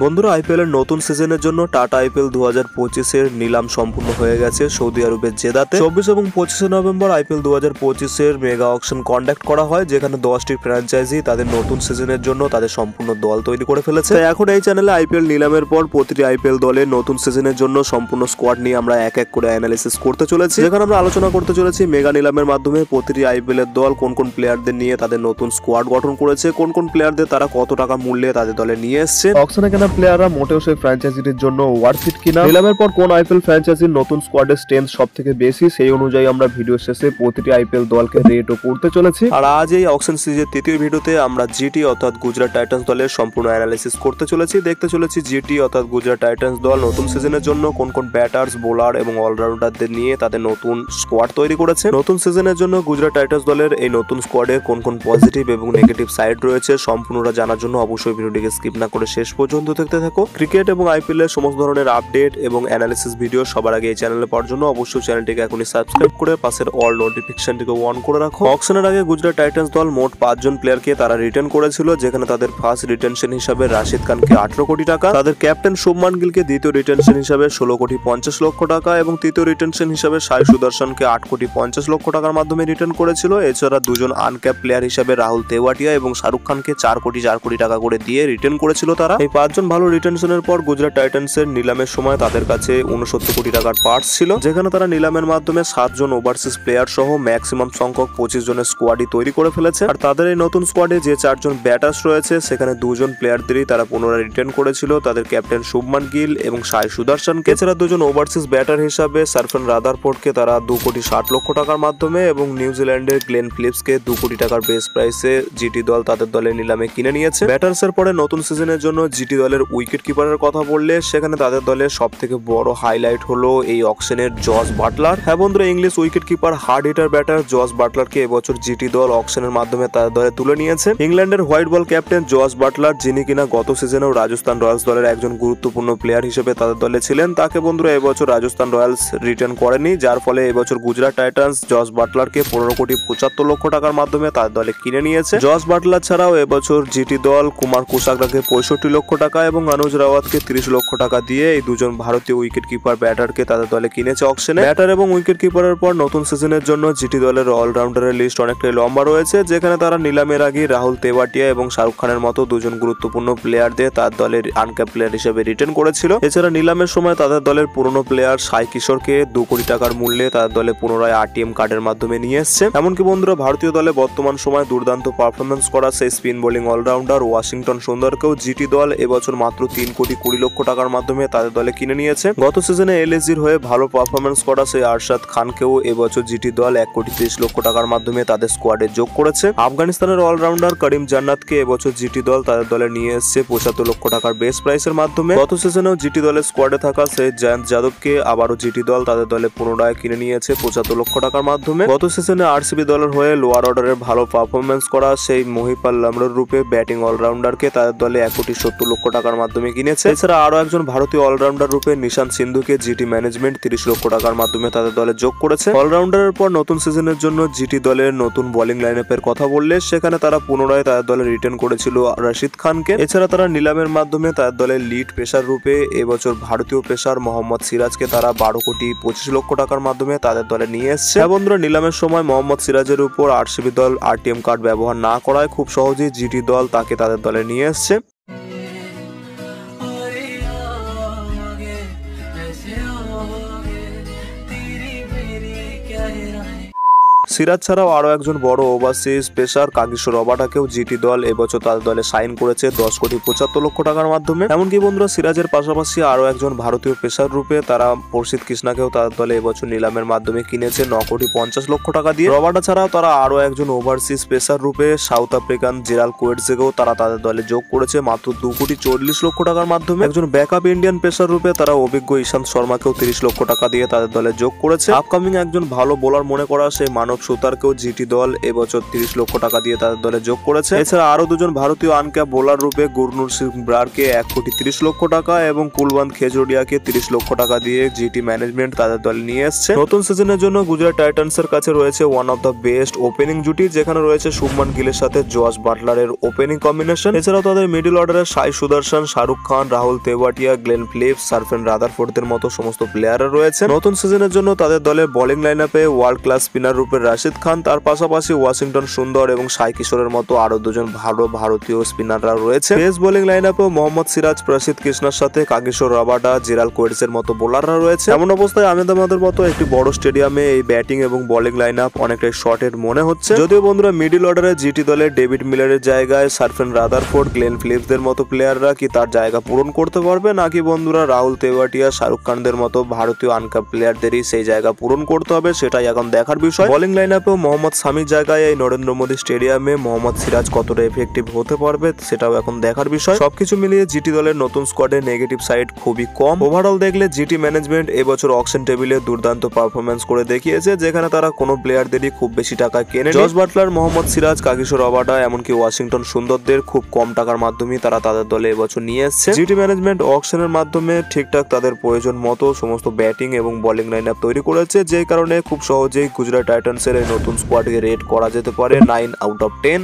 বন্ধুরা, আইপিএল এর নতুন সিজনের জন্য টাটা আইপিএল 2025 এর নিলাম সম্পূর্ণ হয়ে গেছে সৌদি আরবের জেদাতে। 24 এবং 25 নভেম্বর আইপিএল 2025 এর মেগা অকশন কন্ডাক্ট করা হয়, যেখানে 10টি ফ্র্যাঞ্চাইজি তাদের নতুন সিজনের জন্য তাদের সম্পূর্ণ দল তৈরি করে ফেলেছে। এখন এই চ্যানেলে আইপিএল নিলামের পর প্রতিটি আইপিএল দলের নতুন সিজনের জন্য সম্পূর্ণ স্কোয়াড নিয়ে আমরা এক এক করে অ্যানালিসিস করতে চলেছি, যেখানে আমরা আলোচনা করতে চলেছি মেগা নিলামের মাধ্যমে প্রতিটি আইপিএল এর দল কোন কোন প্লেয়ারদের নিয়ে তাদের নতুন স্কোয়াড গঠন করেছে, কোন কোন প্লেয়ারদের তারা কত টাকা মূল্যে তাদের দলে নিয়ে এসছে, অকশনে কেনা প্লেয়াররা মোটেও সেই ফ্র্যাঞ্চাইজির জন্য ওয়ার্থ ইট কিনা, নিলামের পর কোন আইপিএল ফ্র্যাঞ্চাইজির নতুন স্কোয়াডের স্ট্রেংথ সবথেকে বেশি, সেই অনুযায়ী আমরা ভিডিও শেষে প্রতিটি আইপিএল দলকে রেটও করতে চলেছি। আর আজ এই অকশন সিরিজের তৃতীয় ভিডিওতে আমরা জিটি অর্থাৎ গুজরাট টাইটান্স দলের সম্পূর্ণ অ্যানালিসিস করতে চলেছি। দেখতে চলেছি জিটি অর্থাৎ গুজরাট টাইটান্স দল নতুন সিজনের জন্য কোন কোন ব্যাটার্স, বোলার এবং অলরাউন্ডারদের নিয়ে তাদের নতুন স্কোয়াড তৈরি করেছে। নতুন সিজনের জন্য গুজরাট টাইটান্স দলের এই নতুন স্কোয়াডের কোন কোন পজিটিভ এবং নেগেটিভ সাইড রয়েছে সম্পূর্ণটা জানার জন্য অবশ্যই ভিডিওটিকে স্কিপ না করে শেষ পর্যন্ত দেখতে থাকো। ক্রিকেট এবং আইপিএল এর সমস্ত ধরনের আপডেট এবং অ্যানালিসিস ভিডিও সবার আগে এই চ্যানেলে পাওয়ার জন্য অবশ্যই চ্যানেলটিকে এখনই সাবস্ক্রাইব করে পাশের অল নোটিফিকেশনটিকে অন করে রাখো। অকশনের আগে গুজরাট টাইটান্স দল মোট 5 জন প্লেয়ারকে তারা রিটার্ন করেছিল, যেখানে তাদের ফার্স্ট রিটেনশন হিসাবে রাশিদ খানকে 18 কোটি টাকা, তাদের ক্যাপ্টেন শুভমান গিলকে দ্বিতীয় রিটেনশন হিসাবে 16 কোটি 50 লক্ষ টাকা এবং তৃতীয় রিটেনশন হিসাবে সাই সুদর্শনকে 8 কোটি 50 লক্ষ টাকার মাধ্যমে রিটার্ন করেছিল। এছাড়া দুজন আনক্যাপ প্লেয়ার হিসাবে রাহুল তেওয়াটিয়া এবং শাহরুখ খানকে 4 কোটি টাকা করে দিয়ে রিটার্ন করেছিল তারা। এই 5 জন ভালো রিটেনশনের পর গুজরাট টাইটান্সের নিলামের সময় তাদের কাছে 69 কোটি টাকার পার্টস ছিল, যেখানে তারা নিলামের মাধ্যমে 7 জন ওভারসিজ প্লেয়ার সহ ম্যাক্সিমাম সংখ্যক 25 জনের স্কোয়াডই তৈরি করে ফেলেছে। আর তাদের এই নতুন স্কোয়াডে যে 4 জন ব্যাটার্স রয়েছে সেখানে 2 জন প্লেয়ারদেরই তারা পুনরায় রিটার্ন করেছিল, তাদের ক্যাপ্টেন শুভমান গিল এবং সাই সুদর্শনকে। এছাড়া 2 জন ওভারসিজ ব্যাটার হিসাবে সারফেন রাদারফোর্ডকে তারা 2 কোটি 60 লক্ষ টাকার মাধ্যমে এবং নিউজিল্যান্ডের গ্লেন ফিলিপসকে 2 কোটি টাকার বেস প্রাইসে জিটি দল তাদের দলের নিলামে কিনে নিয়েছে। ব্যাটার্সের পরে নতুন সিজনের জন্য জিটি দলের উইকেট কিপারের কথা বললে সেখানে তাদের দলের সব থেকে বড় হাইলাইট হলো এই অকশনের জস বাটলার। হ্যাঁ বন্ধুরা, English wicket keeper hard hitter batter Jos বাটলারকে এবছর জিটি দল অকশনের মাধ্যমে তাদের দলে তুলে নিয়েছে। ইংল্যান্ডের white ball captain Jos Buttler, যিনি কিনা গত সিজনেও রাজস্থান রয়্যালস দলের একজন গুরুত্বপূর্ণ প্লেয়ার হিসেবে তাদের দলে ছিলেন, তাকে বন্ধুরা এবছর রাজস্থান রয়্যালস রিটার্ন করেনি, যার ফলে এবছর গুজরাট টাইটান্স জস বাটলারকে 15 কোটি 75 লক্ষ টাকার মাধ্যমে তাদের দলে কিনে নিয়েছে। জস বাটলার ছাড়াও এবছর জিটি দল কুমার কুসাকরাকে 65 লক্ষ টাকা এবং অনুজ রাওয়াতকে 30 লক্ষ টাকা দিয়ে এই 2 জন ভারতীয় উইকেট কিপার ব্যাটারকে তাদের দলে কিনেছে অকশনে। ব্যাটার এবং উইকেট কিপারের পর নতুন সিজনের জন্য জিটি দলের অলরাউন্ডারের লিস্ট অনেকটাই লম্বা রয়েছে, যেখানে তারা নিলামের আগে রাহুল তেওয়াটিয়া এবং শাহরুখ খানের মতো 2 জন গুরুত্বপূর্ণ প্লেয়ারদের তার দলের আনক্যাপ প্লেয়ার হিসেবে রিটার্ন করেছিল। এছাড়া নিলামের সময় তাদের দলের পুরনো প্লেয়ার সাই কিশোরকে 2 কোটি টাকার মূল্যে তাদের দলে পুনরায় আরটিএম কার্ডের মাধ্যমে নিয়ে এসছে। এমনকি বন্ধুরা, ভারতীয় দলে বর্তমান সময় দুর্দান্ত পারফরমেন্স করা সেই স্পিন বোলিং অলরাউন্ডার ওয়াশিংটন সুন্দরকেও জিটি দল এবছর মাত্র 3 কোটি 20 লক্ষ টাকার মাধ্যমে তাদের দলে কিনে নিয়েছে। গত সিজনে এলএসজির হয়ে ভালো পারফরমেন্স করা সেই আরশাদ খানকেও এবছর জিটি দল 1 কোটি 30 লক্ষ টাকার মাধ্যমে তাদের স্কোয়াডে যোগ করেছে। আফগানিস্তানের অলরাউন্ডার করিম জান্নাতকে এবছর জিটি দল তাদের দলে নিয়ে এসেছে 75 লক্ষ টাকার বেস প্রাইসের মাধ্যমে। গত সিজনেও জিটি দলের স্কোয়াডে থাকা সেই জয়ন্ত যাদবকে আবারও জিটি দল তাদের দলে পুনরায় কিনে নিয়েছে 75 লক্ষ টাকার মাধ্যমে। গত সিজনে আরসিবি দলের হয়ে লোয়ার অর্ডারের ভালো পারফরমেন্স করা সেই মহিপাল লামরোর রূপে ব্যাটিং অলরাউন্ডারকে তাদের দলে 1 কোটি 70 লক্ষ টাকার মাধ্যমে কিনেছে। এছাড়া আরো একজন ভারতীয় অলরাউন্ডার রূপে নিশান্ত সিন্ধুকে জিটি ম্যানেজমেন্ট 30 লক্ষ টাকার মাধ্যমে তাদের দলে যোগ করেছে। অলরাউন্ডারের পর নতুন সিজনের জন্য জিটি দলের নতুন বোলিং লাইনআপের কথা বললে সেখানে তারা পুনরায় তাদের দলে রিটার্ন করেছিল রাশিদ খানকে। এছাড়া তারা নিলামের মাধ্যমে তাদের দলের লিড পেসার রূপে এবছর ভারতীয় পেসার মোহাম্মদ সিরাজকে তারা 12 কোটি 25 লক্ষ টাকার মাধ্যমে তাদের দলে নিয়ে এসছে। বন্ধুরা, নিলামের সময় মোহাম্মদ সিরাজের উপর আরসিবি দল আরটিএম কার্ড ব্যবহার না করায় খুব সহজেই জিটি দল তাকে তাদের দলে নিয়ে এসছে। সিরাজ ছাড়াও আরো একজন বড় ওভারসিজ পেসার কাগিসো রবাডাকেও জিটি দল এবছর তাদের দলে সাইন করেছে 10 কোটি 75 লক্ষ টাকার মাধ্যমে। এমনকি বন্ধুরা, সিরাজের পাশাপাশি আরো একজন ভারতীয় পেসার রূপে তারা প্রসিদ্ধ কৃষ্ণাকেও তাদের দলে এবছর নিলামের মাধ্যমে কিনেছে 9 কোটি 50 লক্ষ টাকা দিয়ে। রবাডা ছাড়াও তারা আরো একজন ওভারসিজ পেসার রূপে সাউথ আফ্রিকান জেরাল কোয়েটজেকেও তারা তাদের দলে যোগ করেছে মাত্র 2 কোটি 40 লক্ষ টাকার মাধ্যমে। একজন ব্যাকআপ ইন্ডিয়ান পেসার রূপে তারা অভিজ্ঞ ঈশান্ত শর্মাকেও 30 লক্ষ টাকা দিয়ে তাদের দলে যোগ করেছে। আপকামিং একজন ভালো বোলার মনে করা সেই মানব সুতারকেও জিটি দল এবছর 30 লক্ষ টাকা দিয়ে তাদের দলে যোগ করেছে। এছাড়া আরো দুজন ভারতীয় আনক্যাপ বোলার রূপে গুরনুর সিং ব্রারকে 1,30 লক্ষ টাকা এবং কুলবন্ত খেজুরিয়াকে 30 লক্ষ টাকা দিয়ে জিটি ম্যানেজমেন্ট তাদের দলে নিয়ে এসেছে। নতুন সিজনের জন্য গুজরাট টাইটান্সের কাছে রয়েছে one of the best opening জুটি, যেখানে রয়েছে শুভমান গিলের সাথে জস বাটলারের ওপেনিং কম্বিনেশন। এছাড়াও তাদের মিডল অর্ডারে সাই সুদর্শন, শাহরুখ খান, রাহুল তেওয়াটিয়া, গ্লেন ফিলিপস, সারফেন রাদারফোর্ডের মতো সমস্ত প্লেয়াররা রয়েছে। নতুন সিজনের জন্য তাদের দলের বোলিং লাইন আপে ওয়ার্ল্ড ক্লাস স্পিনার রূপে রাশিদ খান, তার পাশাপাশি ওয়াশিংটন সুন্দর এবং সাই কিশোরের মতো আরো দুজন ভালো ভারতীয় স্পিনাররা রয়েছে। পেস বোলিং লাইন আপেও মোহাম্মদ সিরাজ, প্রসিদ্ধ কৃষ্ণার সাথে কাগিসোর রাবাডা, জেরাল কোয়েটসের মতো বোলাররা রয়েছে। এমন অবস্থায় আহমেদাবাদের মতো একটি বড় স্টেডিয়ামে এই ব্যাটিং এবং বোলিং লাইন আপ অনেকটাই শর্টের মনে হচ্ছে। যদিও বন্ধুরা মিডল অর্ডারে জিটি দলে ডেভিড মিলারের জায়গায় সারফেন রাদারফোর্ড, গ্লেন ফিলিপসদের মতো প্লেয়াররা কি তার জায়গা পূরণ করতে পারবে, নাকি বন্ধুরা রাহুল তেওয়াটিয়া, শাহরুখ খানদের মতো ভারতীয় আনকাপ প্লেয়ারদেরই সেই জায়গা পূরণ করতে হবে, সেটাই এখন দেখার বিষয়। বোলিং লাইন আপেও মোহাম্মদ শামির জায়গায় এই নরেন্দ্র মোদী স্টেডিয়ামে মোহাম্মদ সিরাজ কতটা এফেক্টিভ হতে পারবে সেটাও এখন দেখার বিষয়। সবকিছু মিলিয়ে জিটি দলের নতুন স্কোয়াডের নেগেটিভ সাইড খুবই কম। ওভারঅল দেখলে জিটি ম্যানেজমেন্ট এবছর অকশন টেবিলে দুর্দান্ত পারফরমেন্স করে দেখিয়েছে, যেখানে তারা কোনো প্লেয়ারদেরই খুব বেশি টাকা কেনে। জস বাটলার, মোহাম্মদ সিরাজ, কাগিসোর রাবাডা, এমনকি ওয়াশিংটন সুন্দরদের খুব কম টাকার মাধ্যমে তারা তাদের দলে এবছর নিয়ে এসেছে। জিটি ম্যানেজমেন্ট অকশনের মাধ্যমে ঠিকঠাক তাদের প্রয়োজন মতো সমস্ত ব্যাটিং এবং বোলিং লাইন আপ তৈরি করেছে, যে কারণে খুব সহজেই গুজরাট টাইটান্সের এই নতুন স্কোয়াডকে রেট করা যেতে পারে 9 আউট অফ 10।